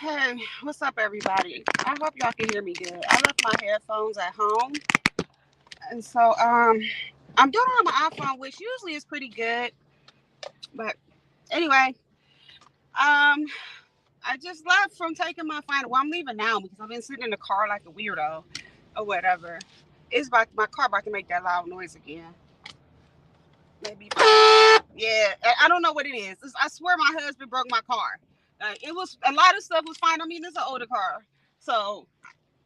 Hey, what's up, everybody? I hope y'all can hear me good. I left my headphones at home, and so I'm doing it on my iPhone, which usually is pretty good. But anyway, um, I just left from taking my final. Well, I'm leaving now because I've been sitting in the car like a weirdo or whatever. It's about my car about to make that loud noise again. Maybe. Yeah, I don't know what it is. I swear my husband broke my car. It was a lot of stuff was fine. I mean, it's an older car, so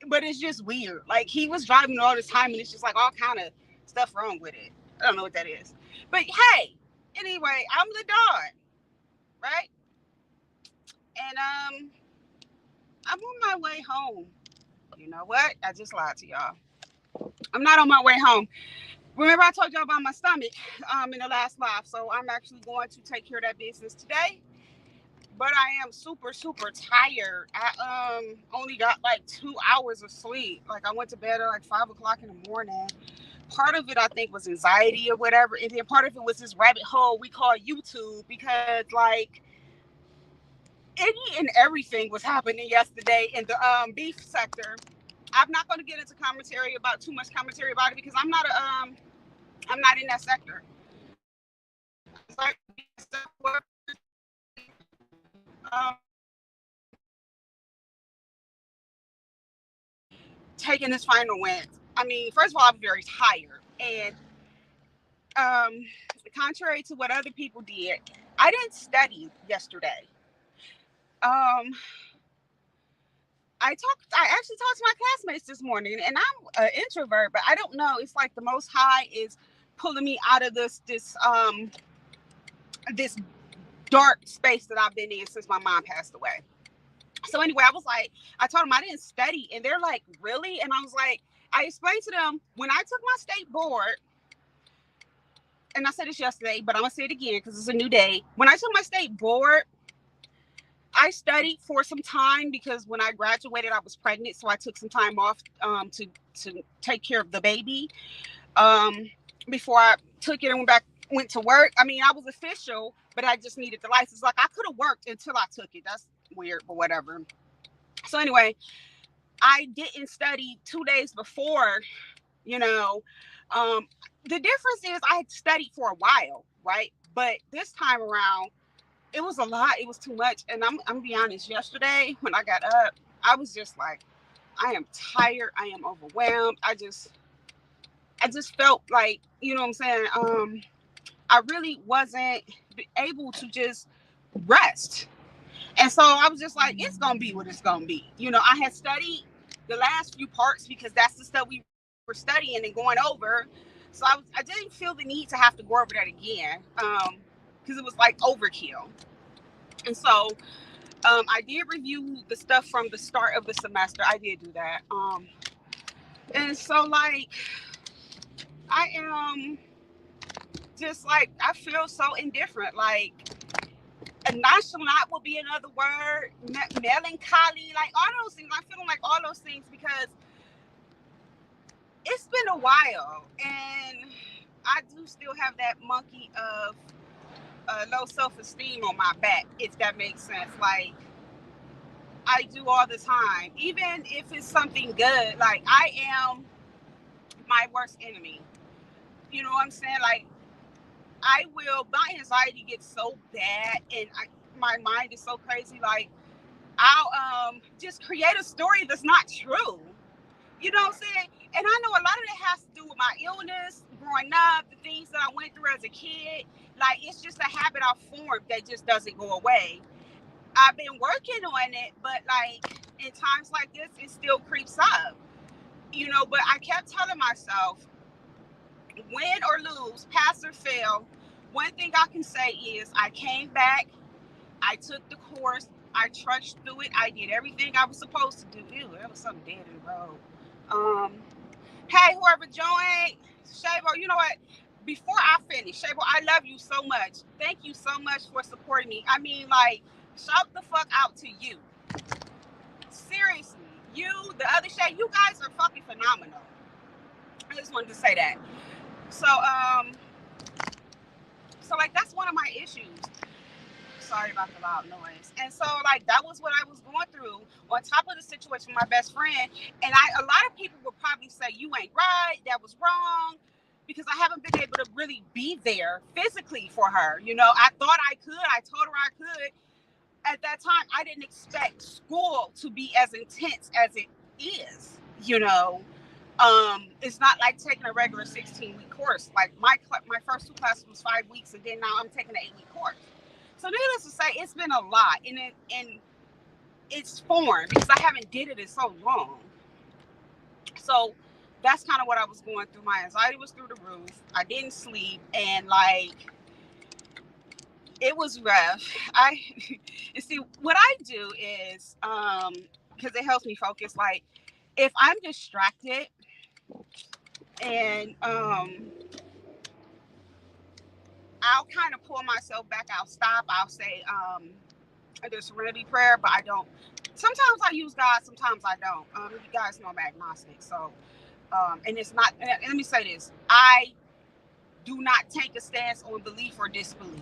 but it's just weird. Like he was driving all this time, and it's just like all kind of stuff wrong with it. I don't know what that is. But hey, anyway, I'm Ladon, right? And I'm on my way home. You know what? I just lied to y'all. I'm not on my way home. Remember I told y'all about my stomach in the last live, so I'm actually going to take care of that business today. But I am super tired. I only got like 2 hours of sleep. Like I went to bed at like 5 o'clock in the morning. Part of it I think was anxiety or whatever, and then part of it was this rabbit hole we call YouTube because like any and everything was happening yesterday in the beef sector. I'm not going to get into commentary about too much commentary about it because I'm not in that sector. Taking this final win. I mean, first of all, I'm very tired, and um, contrary to what other people did, I didn't study yesterday. Um, I actually talked to my classmates this morning, and I'm an introvert, but I don't know. It's like the Most High is pulling me out of this dark space that I've been in since my mom passed away. So anyway, I told them I didn't study, and they're like, really? And I was like, I explained to them when I took my state board, and I said this yesterday, but I'm gonna say it again because it's a new day. When I took my state board, I studied for some time because when I graduated, I was pregnant, so I took some time off to take care of the baby um, before I took it and went to work. I mean, I was official, but I just needed the license. Like I could have worked until I took it. That's weird, but whatever. So anyway, I didn't study 2 days before. You know, um, the difference is I had studied for a while, right? But this time around it was a lot. It was too much. And I'm be honest, yesterday when I got up, I was just like, I am tired. I am overwhelmed. I just felt like, you know what I'm saying? I really wasn't able to just rest. And so I was just like, it's gonna be what it's gonna be. You know, I had studied the last few parts because that's the stuff we were studying and going over. So I didn't feel the need to have to go over that again. Because it was like overkill. And so I did review the stuff from the start of the semester. I did do that. And so like I am just like I feel so indifferent. Like nonchalant will be another word. Melancholy, like all those things. I'm feeling like all those things because it's been a while, and I do still have that monkey of low self-esteem on my back, if that makes sense. Like I do all the time, even if it's something good. Like I am my worst enemy. You know what I'm saying? Like my anxiety gets so bad, and my mind is so crazy. Like I'll just create a story that's not true. You know what I'm saying? And I know a lot of that has to do with my illness, growing up, the things that I went through as a kid. Like it's just a habit I've formed that just doesn't go away. I've been working on it, but like in times like this, it still creeps up. You know, but I kept telling myself, win or lose, pass or fail, one thing I can say is I came back, I took the course, I trudged through it, I did everything I was supposed to do. Ew, there was something dead in the road. Hey, whoever joined, Shabo, you know what? Before I finish, Shabo, I love you so much. Thank you so much for supporting me. I mean, like, shout the fuck out to you. Seriously, you, the other Shay, you guys are fucking phenomenal. I just wanted to say that. So, so like that's one of my issues. sorry about the loud noise. And so, like, that was what I was going through on top of the situation with my best friend. And a lot of people would probably say, you ain't right, that was wrong, because I haven't been able to really be there physically for her. You know, I thought I could. I told her I could. At that time, I didn't expect school to be as intense as it is, you know. It's not like taking a regular 16-week course. Like my first two classes was 5 weeks, and then now I'm taking an 8-week course. So needless to say, it's been a lot, and it's foreign because I haven't did it in so long. So that's kind of what I was going through. My anxiety was through the roof. I didn't sleep, and like it was rough. I you see what I do is because it helps me focus. Like if I'm distracted and I'll kind of pull myself back. I'll stop. I'll say the serenity prayer, but I don't. Sometimes I use God. Sometimes I don't. You guys know I'm agnostic, so and it's not. And let me say this: I do not take a stance on belief or disbelief.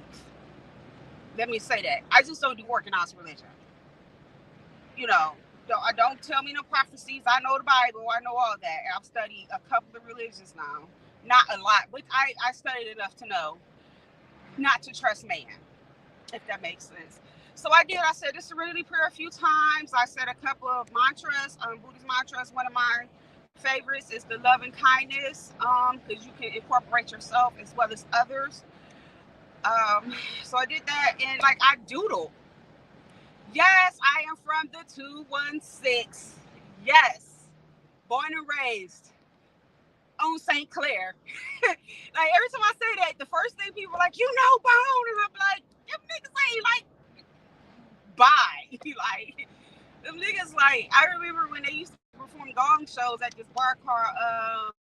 Let me say that I just don't do organized religion. You know, don't tell me no prophecies. I know the Bible. I know all that. I've studied a couple of religions now. Not a lot, but I studied enough to know not to trust man, if that makes sense. So I did. I said the serenity prayer a few times. I said a couple of mantras, Buddhist mantras. One of my favorites is the love and kindness, because you can incorporate yourself as well as others. So I did that, and like I doodled. Yes, I am from the 216. Yes, born and raised on St. Clair. Like every time I say that, the first thing people are like, you know, Bone, and I'm like, them niggas ain't like, bye. Like them niggas like, I remember when they used to perform gong shows at this bar called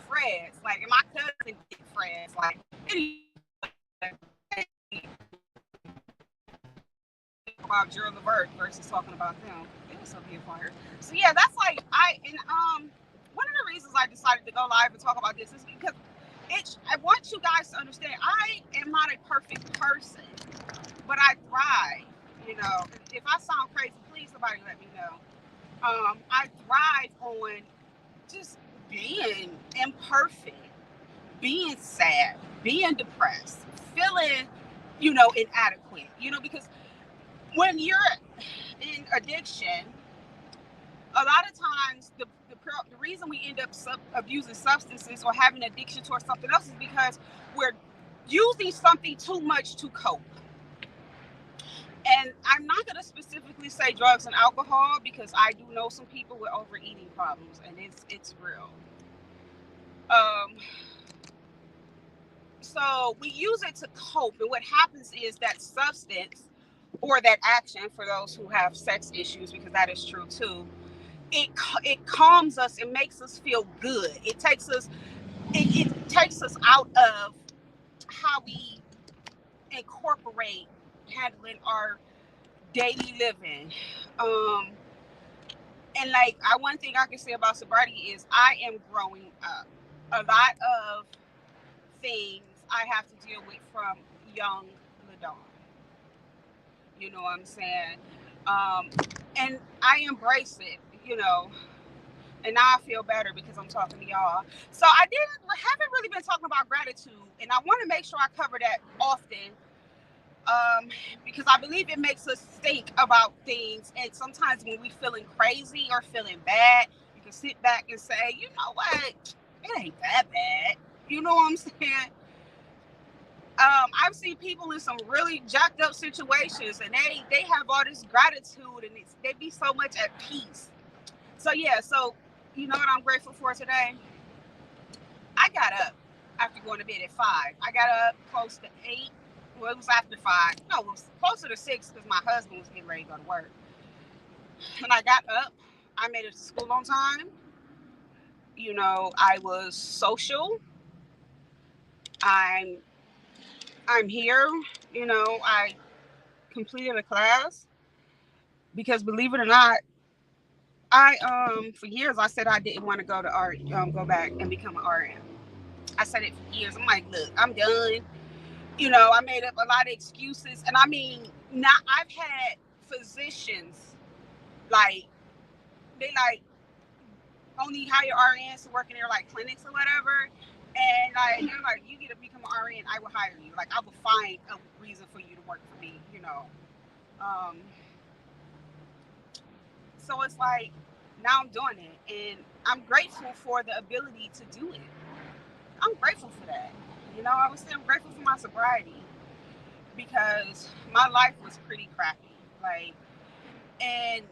Fred's. Like, and my cousin did Fred's. Like, about Gerald Levert versus talking about them. It was so beautiful here. So yeah, that's like one of the reasons I decided to go live and talk about this is because I want you guys to understand I am not a perfect person, but I thrive. You know, if I sound crazy, please somebody let me know. I thrive on just being imperfect, being sad, being depressed, feeling, you know, inadequate. You know, because when you're in addiction, a lot of times the reason we end up abusing substances or having addiction towards something else is because we're using something too much to cope. And I'm not going to specifically say drugs and alcohol because I do know some people with overeating problems, and it's real. So we use it to cope, and what happens is that substance or that action, for those who have sex issues, because that is true too, it calms us. It makes us feel good. It takes us out of how we incorporate handling our daily living. And like one thing I can say about sobriety is I am growing up. A lot of things I have to deal with from young LaDawn. You know what I'm saying? And I embrace it, you know. And now I feel better because I'm talking to y'all. So haven't really been talking about gratitude, and I want to make sure I cover that often, because I believe it makes us think about things. And sometimes when we feeling crazy or feeling bad, you can sit back and say, you know what, it ain't that bad. You know what I'm saying? I've seen people in some really jacked up situations, and they have all this gratitude, and they be so much at peace. So yeah, so you know what I'm grateful for today? I got up after going to bed at 5. I got up close to 8. Well, it was after 5. No, it was closer to 6 because my husband was getting ready to go to work. And I got up. I made it to school on time. You know, I was social. I'm here. You know, I completed a class because, believe it or not, I for years I said I didn't want to go to go back and become an RN. I said it for years. I'm like, look, I'm done. You know, I made up a lot of excuses. And I mean, not, I've had physicians, like, they like only hire RNs to work in their like clinics or whatever. And like, they're like, you get to become an RN, I will hire you. Like, I will find a reason for you to work for me, you know. Um, so it's like, now I'm doing it. And I'm grateful for the ability to do it. I'm grateful for that. You know, I would say I'm grateful for my sobriety because my life was pretty crappy. Like, and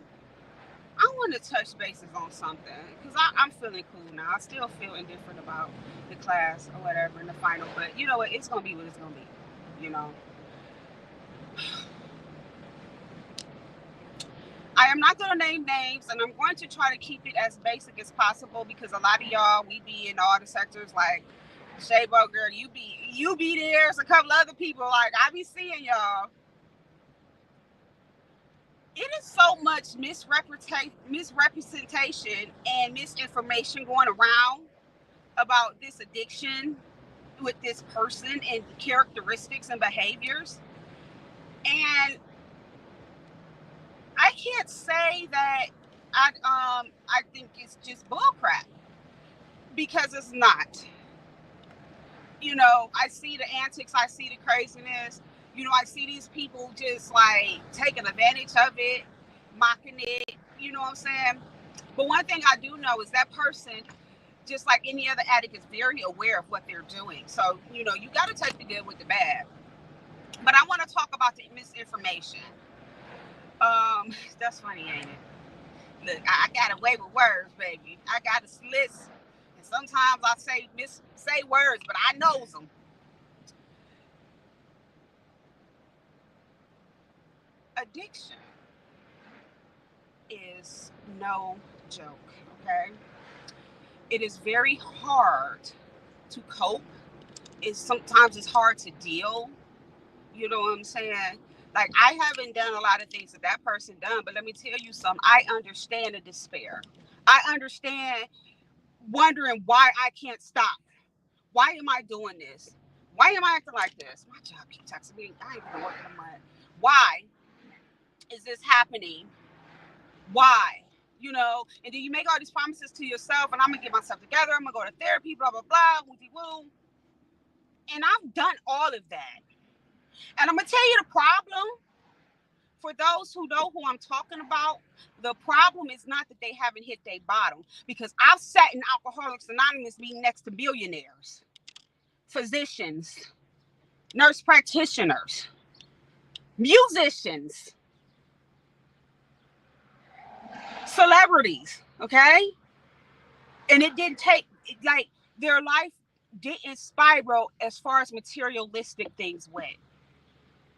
I want to touch bases on something because I'm feeling cool now. I still feel indifferent about the class or whatever in the final, but you know what? It's gonna be what it's gonna be. You know, I am not gonna name names, and I'm going to try to keep it as basic as possible because a lot of y'all, we be in all the sectors like Shaybo girl, you be there. There's a couple other people like I be seeing y'all. It is so much misrepresentation and misinformation going around about this addiction with this person and characteristics and behaviors. And I can't say that I think it's just bullcrap because it's not. You know, I see the antics, I see the craziness. You know, I see these people just like taking advantage of it, mocking it. You know what I'm saying? But one thing I do know is that person, just like any other addict, is very aware of what they're doing. So, you know, you got to take the good with the bad. But I want to talk about the misinformation. That's funny, ain't it? Look, I got away with words, baby. I got a list, and sometimes I say words, but I knows them. Addiction is no joke. Okay, it is very hard to cope. It's hard to deal. You know what I'm saying? Like, I haven't done a lot of things that person done, but let me tell you something. I understand the despair. I understand wondering why I can't stop. Why am I doing this? Why am I acting like this? My job keep texting me. I ain't gonna work in a month. Why is this happening? Why? You know, and then you make all these promises to yourself, and I'm gonna get myself together. I'm gonna go to therapy, blah blah blah, woo woo. And I've done all of that. And I'm gonna tell you the problem. For those who know who I'm talking about, the problem is not that they haven't hit their bottom, because I've sat in Alcoholics Anonymous meeting next to billionaires, physicians, nurse practitioners, musicians, celebrities, okay? And it didn't take, like, their life didn't spiral as far as materialistic things went.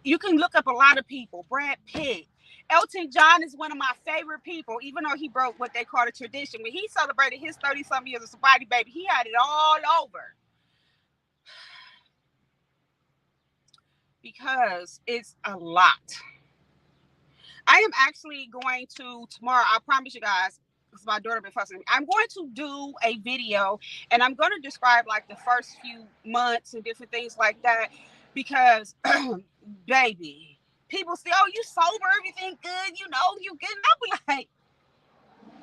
You can look up a lot of people. Brad Pitt. Elton John is one of my favorite people, even though he broke what they call a tradition. When he celebrated his 30-something years of sobriety, baby, he had it all over. Because it's a lot. I am actually going to, tomorrow, I promise you guys, because my daughter been fussing me, I'm going to do a video, and I'm going to describe like the first few months and different things like that, because baby, people say, oh, you sober, everything good, you know, you good. And I'll be like,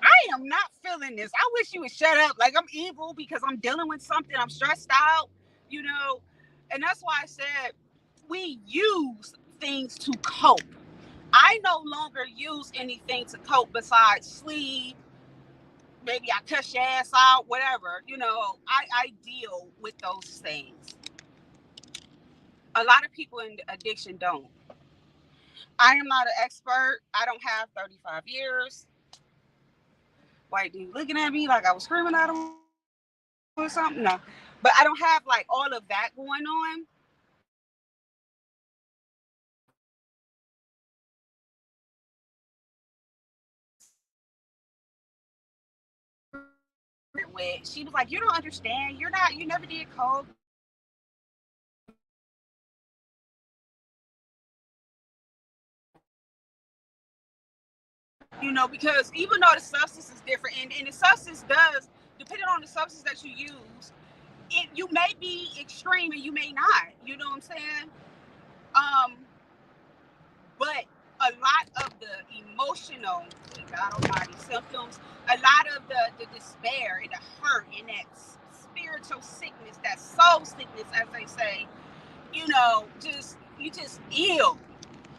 I am not feeling this. I wish you would shut up. Like, I'm evil because I'm dealing with something. I'm stressed out, you know. And that's why I said we use things to cope. I no longer use anything to cope besides sleep. Maybe I cuss your ass out, whatever. You know, I deal with those things. A lot of people in addiction don't. I am not an expert. I don't have 35 years. White dude looking at me like I was screaming at him or something. No. But I don't have like all of that going on. With, she was like, you don't understand. You never did coke. You know, because even though the substance is different, and the substance does, depending on the substance that you use, You may be extreme and you may not. You know what I'm saying? Um, but a lot of the emotional, God Almighty, symptoms, a lot of the despair and the hurt and that spiritual sickness, that soul sickness, as they say, you know, you just ill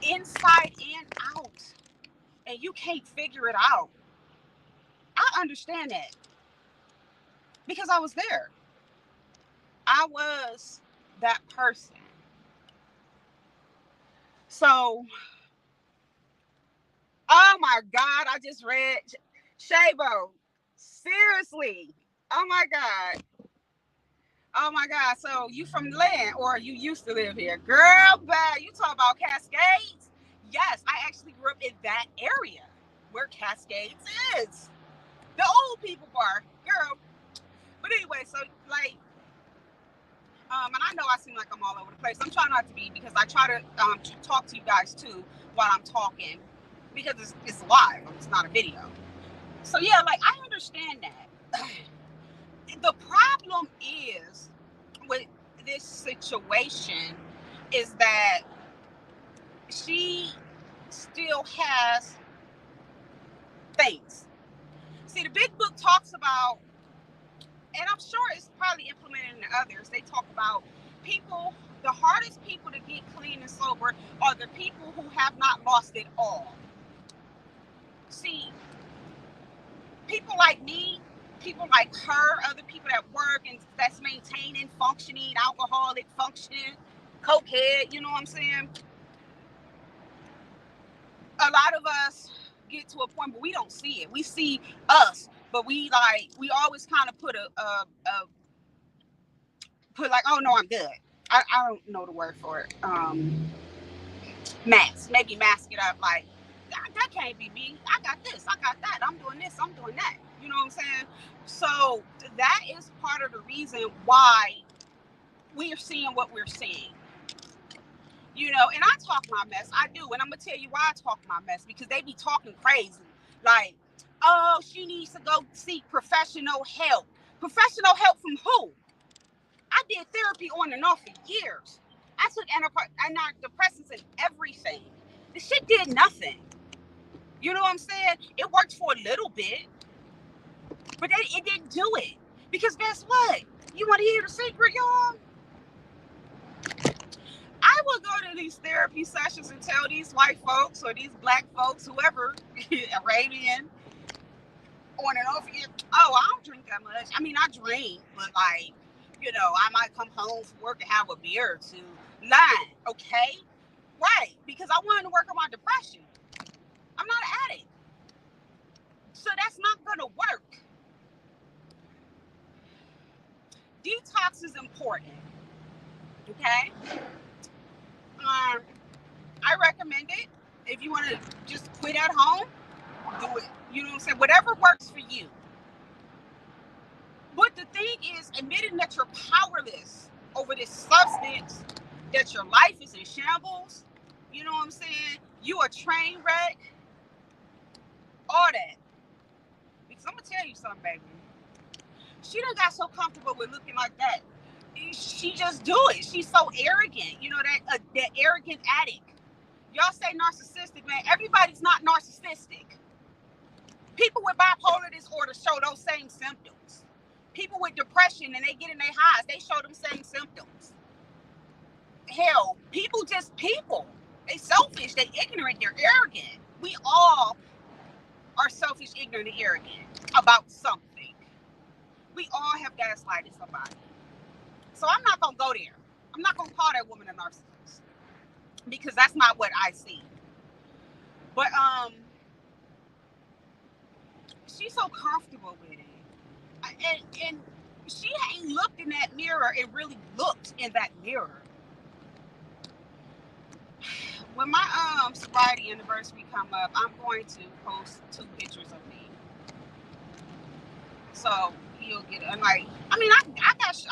inside and out, and you can't figure it out. I understand that because I was there. I was that person. So, oh my God, I just read Shabo. Seriously. Oh my God. Oh my God. So you from the land or you used to live here? Girl, bad. You talk about Cascades? Yes, I actually grew up in that area where Cascades is. The old people bar. Girl. But anyway, so like, and I know I seem like I'm all over the place. I'm trying not to be because I try to talk to you guys too while I'm talking because it's live. It's not a video. So yeah, like I understand that. The problem is with this situation is that she still has things. See, the big book talks about, and I'm sure it's probably implemented in others. They talk about people, the hardest people to get clean and sober are the people who have not lost it all. See, people like me, people like her, other people that work and that's maintaining, functioning, alcoholic, functioning, cokehead, you know what I'm saying? A lot of us get to a point, but we don't see it. We see us, but we always kind of put like, oh no, I'm good. I don't know the word for it. Maybe mask it up like that can't be me. I got this, I got that. I'm doing this, I'm doing that. You know what I'm saying? So that is part of the reason why we are seeing what we're seeing. You know, and I talk my mess. I do, and I'm gonna tell you why I talk my mess because they be talking crazy. Like, oh, she needs to go seek professional help. Professional help from who? I did therapy on and off for years. I took antidepressants and everything. The shit did nothing. You know what I'm saying? It worked for a little bit, but it didn't do it. Because guess what? You want to hear the secret, y'all? I will go to these therapy sessions and tell these white folks or these black folks, whoever, Arabian, on and off again, oh, I don't drink that much. I mean, I drink, but like, you know, I might come home from work and have a beer or two. Lying, okay? Right, because I wanted to work on my depression. I'm not an addict. So that's not going to work. Detox is important, okay? I recommend it. If you want to just quit at home, do it. You know what I'm saying? Whatever works for you. But the thing is, admitting that you're powerless over this substance, that your life is in shambles, you know what I'm saying? You a train wreck, all that. Because I'm going to tell you something, baby. She done got so comfortable with looking like that. She just do it. She's so arrogant. You know, that arrogant addict. Y'all say narcissistic, man. Everybody's not narcissistic. People with bipolar disorder show those same symptoms. People with depression and they get in their highs, they show them same symptoms. Hell, people just people. They selfish, they ignorant, they're arrogant. We all are selfish, ignorant, and arrogant about something. We all have gaslighted somebody. So I'm not gonna go there. I'm not gonna call that woman a narcissist because that's not what I see. But she's so comfortable with it, and she ain't looked in that mirror and really looked in that mirror. When my sobriety anniversary come up, I'm going to post 2 pictures of me. So you'll get it. And like, I mean, I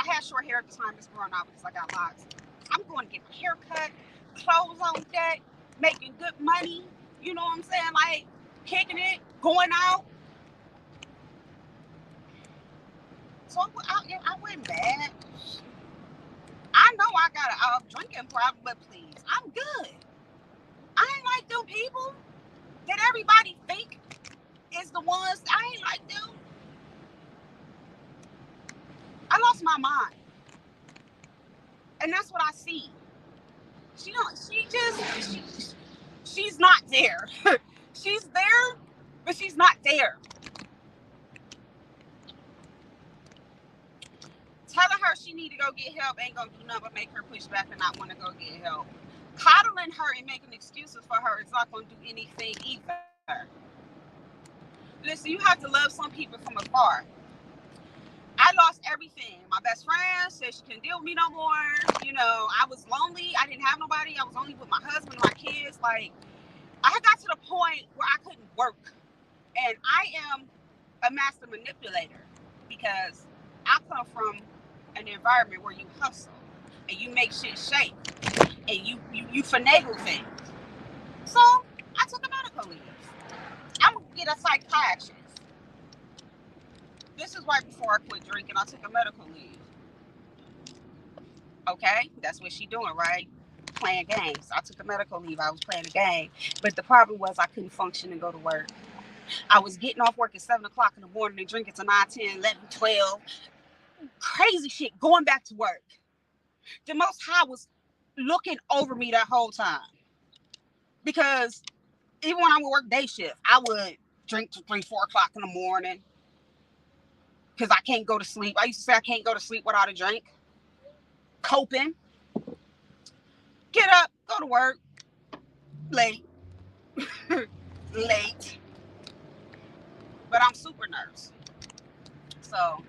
had short hair at the time it's growing out because I got locks. I'm going to get my hair cut, clothes on deck, making good money. You know what I'm saying? Like, kicking it, going out. So I wasn't bad. I know I got a drinking problem, but please, I'm good. I ain't like them people that everybody think is the ones. I ain't like them. I lost my mind, and that's what I see. She don't. She's not there. She's there, but she's not there. Telling her she need to go get help ain't gonna do nothing but make her push back and not want to go get help. Coddling her and making excuses for her is not gonna do anything either. Listen, you have to love some people from afar. I lost everything. My best friend said she couldn't deal with me no more. I was lonely. I didn't have nobody. I was only with my husband and my kids. Like, I got to the point where I couldn't work. And I am a master manipulator because I come from an environment where you hustle and you make shit shake and you finagle things. So I took a medical leave. I'm gonna get a psychiatrist. This is right before I quit drinking. I took a medical leave. Okay, that's what she doing, right? Playing games. I took a medical leave. I was playing a game, but the problem was I couldn't function and go to work. I was getting off work at 7 o'clock in the morning and drinking to 9, 10, 11, 12. Crazy shit. Going back to work. The Most High was looking over me that whole time because even when I would work day shift, I would drink to 3, 4 o'clock in the morning because I can't go to sleep. I used to say I can't go to sleep without a drink. Coping. Get up, go to work. Late. Late. But I'm super nurse. So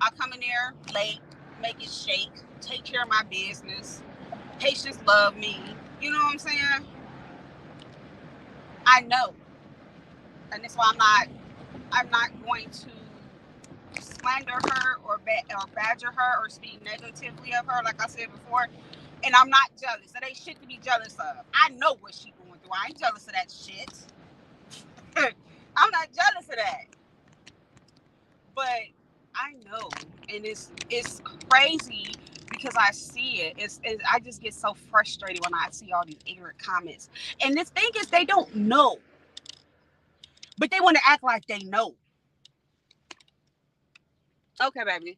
I come in there late, make it shake, take care of my business. Patients love me. You know what I'm saying? I know. And that's why I'm not going to slander her or badger her or speak negatively of her, like I said before. And I'm not jealous. That ain't shit to be jealous of. I know what she's going through. I ain't jealous of that shit. I'm not jealous of that. But I know, and it's crazy because I see it. I just get so frustrated when I see all these ignorant comments. And the thing is, they don't know, but they want to act like they know. Okay, baby.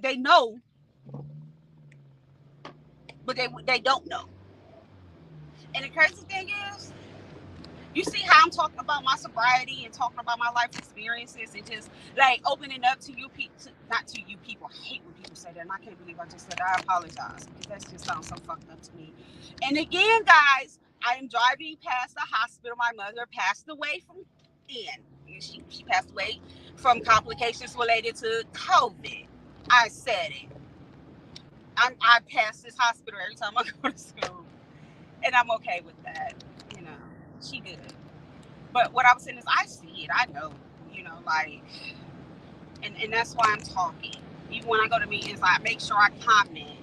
They know, but they don't know. And the crazy thing is, you see how I'm talking about my sobriety and talking about my life experiences and just like opening up to you people, not to you people. I hate when people say that, and I can't believe I just said that. I apologize because that just sounds so fucked up to me. And again, guys, I am driving past the hospital. My mother passed away from she passed away from complications related to COVID. I said it. I pass this hospital every time I go to school, and I'm okay with that. You know, she did it. But what I was saying is, I see it. I know, like, and that's why I'm talking. Even when I go to meetings, I make sure I comment.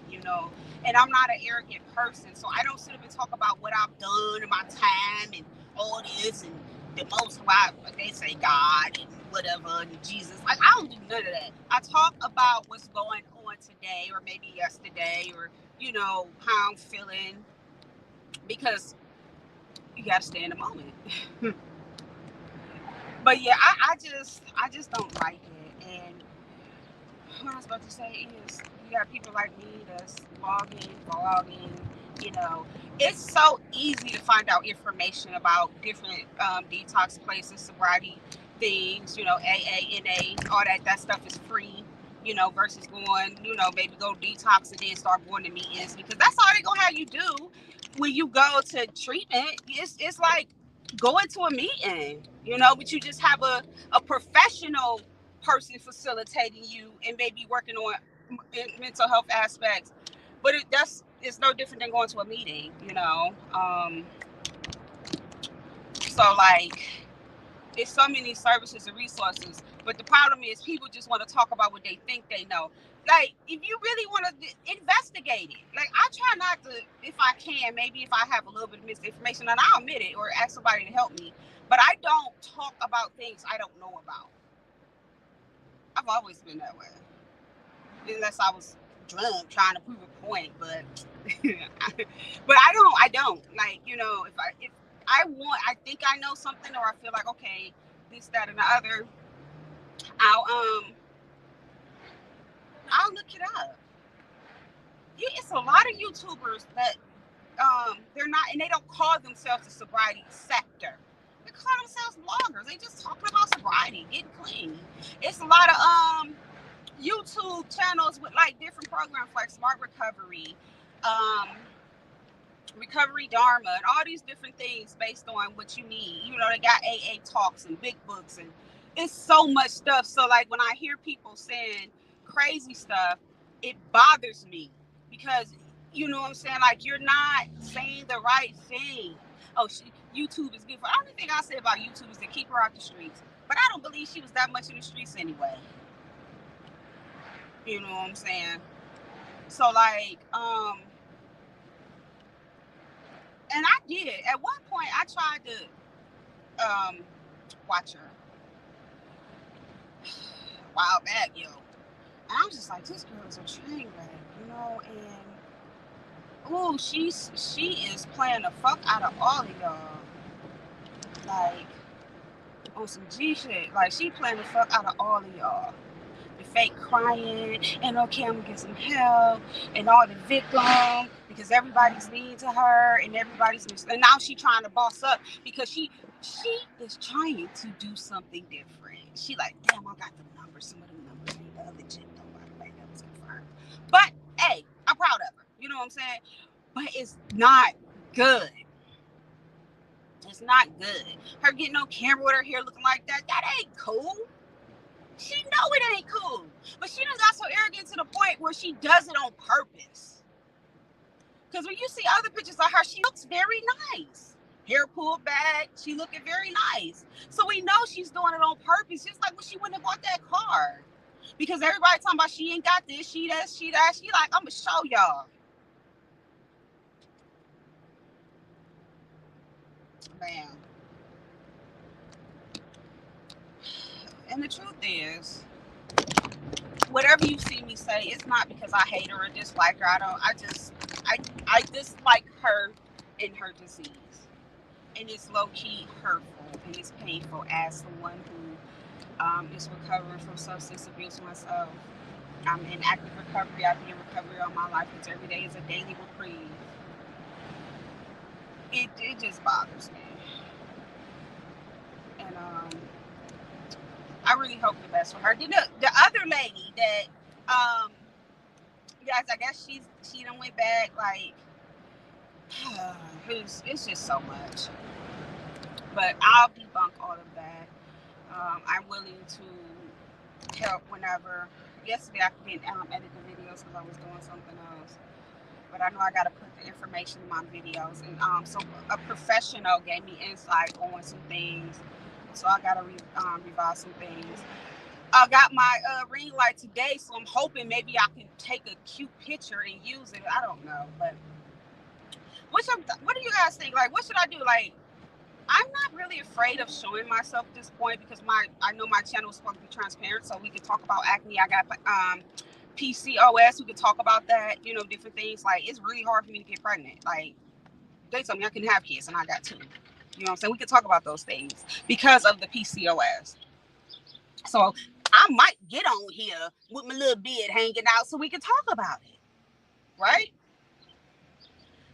And I'm not an arrogant person, so I don't sit up and talk about what I've done in my time and all this and the most why they say God and whatever and Jesus. Like, I don't do none of that. I talk about what's going on today or maybe yesterday or how I'm feeling because you got to stay in the moment. But yeah, I just don't like it. And what I was about to say is, you got people like me that's blogging. It's so easy to find out information about different detox places, sobriety things, AA, NA, all that stuff is free, versus going, maybe go detox and then start going to meetings because that's all they gonna have you do when you go to treatment. It's like going to a meeting, but you just have a professional person facilitating you and maybe working on mental health aspects. But it's no different than going to a meeting. So like, it's so many services and resources, but the problem is people just want to talk about what they think they know. Like, if you really want to investigate it, like, I try not to, if I can, maybe if I have a little bit of misinformation, and I'll admit it or ask somebody to help me, but I don't talk about things I don't know about. I've always been that way. Unless I was drunk trying to prove a point, but but I don't like, if I want, I think I know something, or I feel like, okay, this, that, and the other, I'll um I'll look it up. It's a lot of YouTubers that they're not, and they don't call themselves the sobriety sector. They call themselves bloggers. They just talking about sobriety, getting clean. It's a lot of YouTube channels with like different programs like Smart Recovery, um, Recovery Dharma, and all these different things based on what you need. They got AA talks and big books, and it's so much stuff. So like when I hear people saying crazy stuff, it bothers me because you know what I'm saying. Like, you're not saying the right thing. Oh, YouTube is good for. The only thing I say about YouTube is to keep her out the streets. But I don't believe she was that much in the streets anyway. You know what I'm saying? So like, and I did at one point. I tried to watch her a while back, yo. And I'm just like, this girl is a train wreck. And she is playing the fuck out of all of y'all. Like, on some G shit. Like, she playing the fuck out of all of y'all. The fake crying, and okay, I'm gonna get some help, and all the victim, because everybody's mean to her, and and now she trying to boss up because she is trying to do something different. She like, damn, I got the numbers. Some of them numbers ain't legit though, by the way, that was confirmed. But hey, I'm proud of her. You know what I'm saying? But it's not good. It's not good. Her getting on camera with her hair looking like that ain't cool. She know it ain't cool. But she done got so arrogant to the point where she does it on purpose. Because when you see other pictures of her, she looks very nice. Hair pulled back. She looking very nice. So we know she's doing it on purpose. Just like when she went and bought that car. Because everybody talking about she ain't got this, she that, she that. She like, I'm going to show y'all. Man. And the truth is, whatever you see me say, it's not because I hate her or dislike her. I dislike her and her disease. And it's low-key hurtful and it's painful as someone who is recovering from substance abuse myself. I'm in active recovery. I've been in recovery all my life, because every day is a daily reprieve. It just bothers me. And I really hope the best for her. The other lady that guys, I guess she done went back, like, it's just so much. But I'll debunk all of that. I'm willing to help whenever. Yesterday I couldn't edit the videos because I was doing something else. But I know I got to put the information in my videos. And so a professional gave me insight on some things. So I got to revise some things. I got my ring light today, so I'm hoping maybe I can take a cute picture and use it. I don't know, but what do you guys think? Like, what should I do? Like, I'm not really afraid of showing myself at this point, because I know my channel is supposed to be transparent, so we can talk about acne. I got PCOS. We can talk about that. Different things. Like, it's really hard for me to get pregnant. Like, they told me I can have kids, and I got 2. You know what I'm saying? We can talk about those things because of the PCOS. So I might get on here with my little beard hanging out so we can talk about it, right?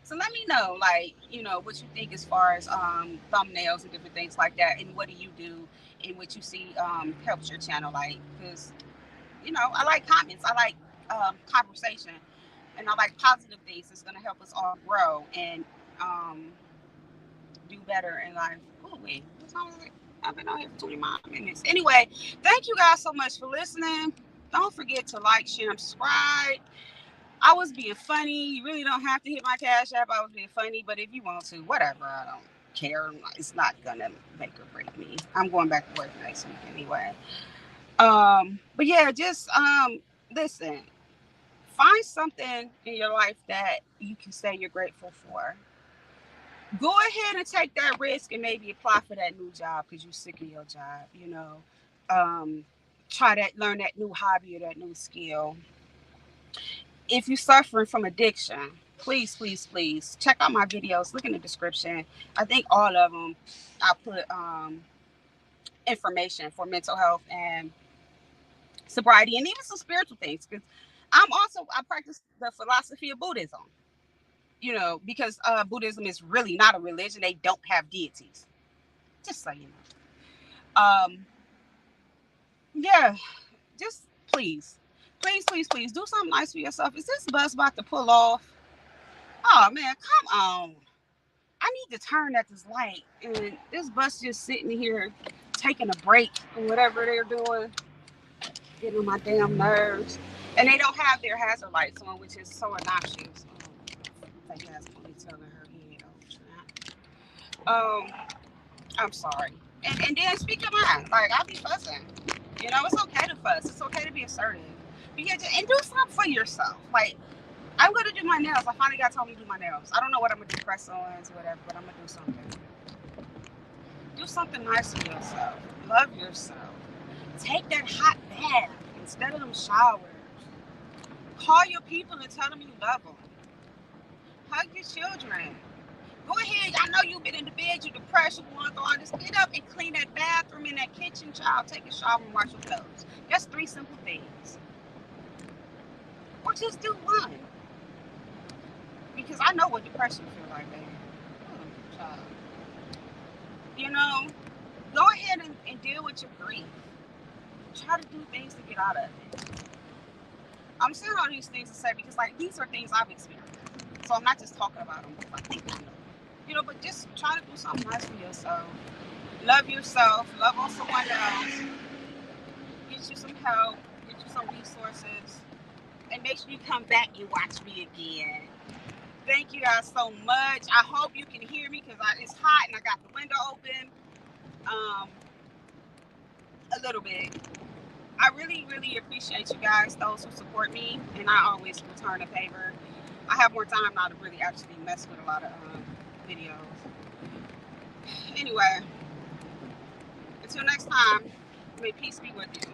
So let me know, like, what you think as far as thumbnails and different things like that, and what do you do, and what you see helps your channel, like, because I like comments, I like conversation, and I like positive things that's gonna help us all grow and do better in life. Oh wait, what time is it? I've been on here for 25 minutes. Anyway, thank you guys so much for listening. Don't forget to like, share, and subscribe. I was being funny. You really don't have to hit my Cash App. I was being funny, but if you want to, whatever. I don't care. It's not gonna make or break me. I'm going back to work next week anyway. But yeah, just listen. Find something in your life that you can say you're grateful for. Go ahead and take that risk and maybe apply for that new job because you're sick of your job. try that, learn that new hobby or that new skill. If you're suffering from addiction, please, please, please check out my videos. Look in the description. I think all of them, I put information for mental health and sobriety, and even some spiritual things. Because I practice the philosophy of Buddhism. You know, because Buddhism is really not a religion. They don't have deities. Just so you know. Yeah, just please, please, please, please do something nice for yourself. Is this bus about to pull off? Oh man, come on. I need to turn at this light, and this bus just sitting here taking a break or whatever they're doing, getting on my damn nerves. And they don't have their hazard lights on, which is so obnoxious. Fake ass ponytail in her head. Oh, I'm sorry. And then speak your mind. Like, I be fussing. You know, it's okay to fuss. It's okay to be assertive. And do something for yourself. Like, I'm gonna do my nails. I finally got told me to do my nails. I don't know what I'm gonna do, press ons, whatever, but I'm gonna do something. Do something nice for yourself. Love yourself. Take that hot bath instead of them showers. Call your people and tell them you love them. Hug your children. Go ahead. I know you've been in the bed, you're depressed, you want to go on. Just get up and clean that bathroom and that kitchen, child. Take a shower and wash your clothes. That's 3 simple things. Or just do one. Because I know what depression feels like, baby. Child. You know, go ahead and deal with your grief. Try to do things to get out of it. I'm saying all these things to say because, like, these are things I've experienced. So I'm not just talking about them because I think I know. You know, but just try to do something nice for yourself. Love yourself. Love on someone else. Get you some help. Get you some resources. And make sure you come back and watch me again. Thank you guys so much. I hope you can hear me because it's hot and I got the window open a little bit. I really, really appreciate you guys, those who support me, and I always return a favor. I have more time now to really actually mess with a lot of videos. Anyway, until next time, may peace be with you.